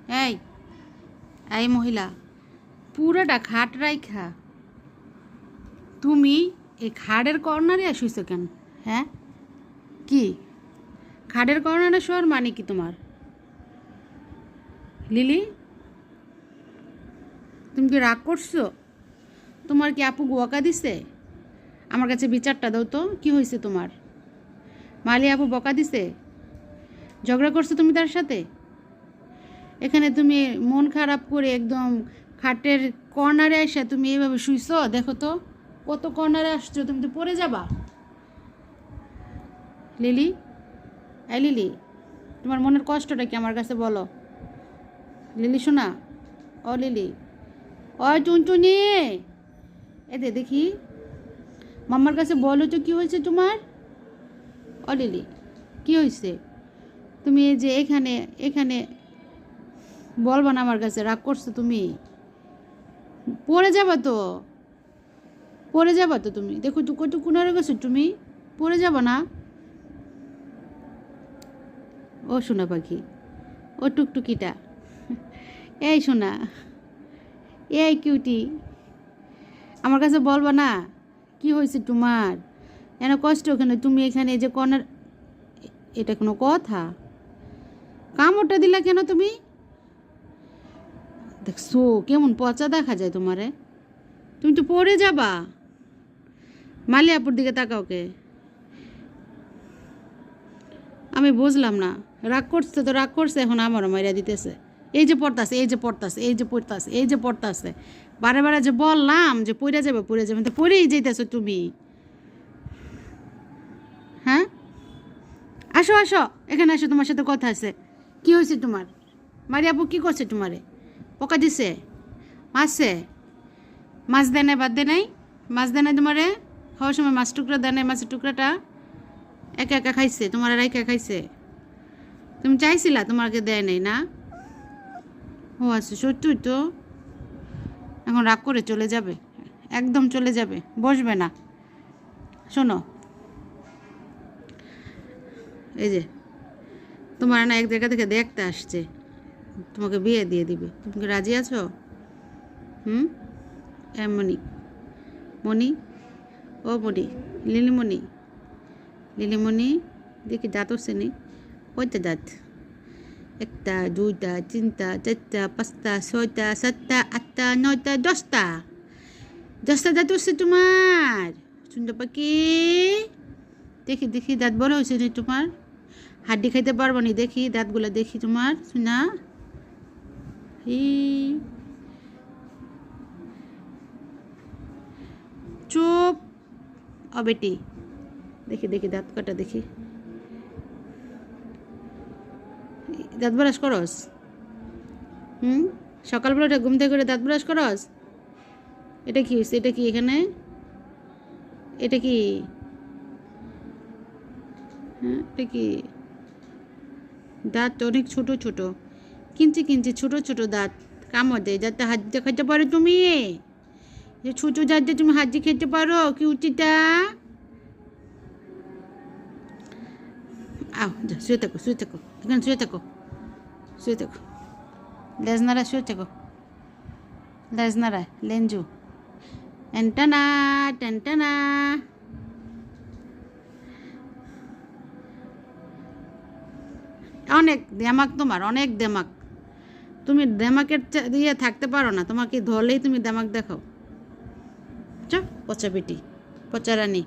এই এই মহিলা পুরাটা খাট রাইখা তুমি এই খাটের কর্নারে শুইছো কেন? হ্যাঁ, কি খাটের কর্নারে শোয়ার মানে কি তোমার? লিলি, তুমি কি রাগ করছো? তোমার কি আপু বকা দিছে? আমার কাছে বিচারটা দাও তো, কি হয়েছে তোমার? মালি আপু বকা দিছে? ঝগড়া করছো তুমি তার সাথে? এখানে তুমি মন খারাপ করে একদম খাটের কর্নারে এসে তুমি এইভাবে শুইছো? দেখো তো কত কর্নারে আসছো, তুমি তো পড়ে যাবা। লিলি, এই লিলি, তোমার মনের কষ্টটা কি আমার কাছে বলো। লিলি শোনা, ও লিলি, ও টুনটুনি, এতে দেখি মাম্মার কাছে বলো তো কি হয়েছে তোমার। ও লিলি, কি হয়েছে? তুমি এই যে এখানে এখানে বলবা না আমার কাছে? রাগ করছো তুমি? পড়ে যাবা তো, পড়ে যাবা তো তুমি। দেখো তো কত কোনারে গেছো তুমি, পড়ে যাবা না? ও সোনা পাখি, ও টুকটুকিটা, এই সোনা, এই কিউটি, আমার কাছে বলবা না কি হয়েছে তোমার? এন কষ্ট ওখানে তুমি এখানে যে কর্নার, এটা কোনো কথা? কামড়টা দিলা কেন তুমি? দেখছো কেমন পচা দেখা যায় তোমারে? তুমি তো পড়ে যাবা। মালিয়াপুর দিকে তাকাও কে? আমি বুঝলাম না, রাগ করছে তো রাগ করছে, এখন আমারও মাইরা দিতেছে। এই যে পড়তাছে, এই যে পড়তাছে, এই যে পড়তাছে, এই যে পড়তাছে, বারে বারে যে বললাম যে পড়ে যাবে পড়ে যাবে, তো পড়েই যেতেছো তুমি। হ্যাঁ, আসো আসো, এখানে আসো, তোমার সাথে কথা আছে। কি হয়েছে তোমার? মারিয়াপু কি করছে তোমারে? পোকা দিছে? মারছে? মাছ দেয় নাই, বাদ দেয় নাই? মাছ দেয় নাই তোমারে? খাওয়ার সময় মাছ টুকরা দেয় নাই? মাছের টুকরাটা একা একা খাইছে, তোমার আর একা খাইছে? তুমি চাইছিলা, তোমাকে দেয় নাই না? ও আচ্ছা, সত্যি তো। এখন রাগ করে চলে যাবে, একদম চলে যাবে, বসবে না। শোনো, এই যে তোমার না এক জায়গা থেকে দেখতে আসছে, তোমাকে বিয়ে দিয়ে দিবে। তুমি কি রাজি আছো? মণি, মণি, ও মণি, লিলিমণি, লিলিমণি, দেখি দাঁত হচ্ছে নি? কয়টা দাঁত? একটা, দুইটা, তিনটা, চারটা, পাঁচটা, ছয়টা, সাতটা, আটটা, নয়টা, 10টা। 10টা দাঁত হচ্ছে তোমার, সুন্দর পাখি। দেখি দেখি দাঁত বড় হয়েছে নি তোমার? হাড্ডি খাইতে পারবো নি? দেখি দাঁতগুলো দেখি তোমার, শোনা। চুপ, ও বেটি, দেখি দেখি দাঁত কটা দেখি। দাঁত ব্রাশ করস? সকালবেলাটা ঘুম থেকে করে দাঁত ব্রাশ করস? এটা কি হয়েছে? এটা কি এখানে? এটা কি? হ্যাঁ, এটা কি? দাঁত অনেক ছোট ছোট, কিঞ্চি কিঞ্চি ছোট ছোট দাঁত, কামড় দেয়। যাতে হাত দিয়ে খেতে পারো তুমি, যে ছোট দাঁত দিয়ে তুমি হাত দিয়ে খেতে পারো? কিউটিটা, আও যা, শুয়ে থাকো, শুয়ে থাকো, এখানে শুয়ে থাকো, শুয়ে থাকো, লেজ নাড়া, শুয়ে থাকো, লেজ নাড়া, লেঞ্জু, টেনটানা টেনটানা। অনেক দেমাক তোমার, অনেক দেমাক। তুমি দেমাকের দিয়ে থাকতে পারো না, তোমাকে ধরলেই তুমি দেমাক দেখাও। চ, পচা বেটি, পচা রানী।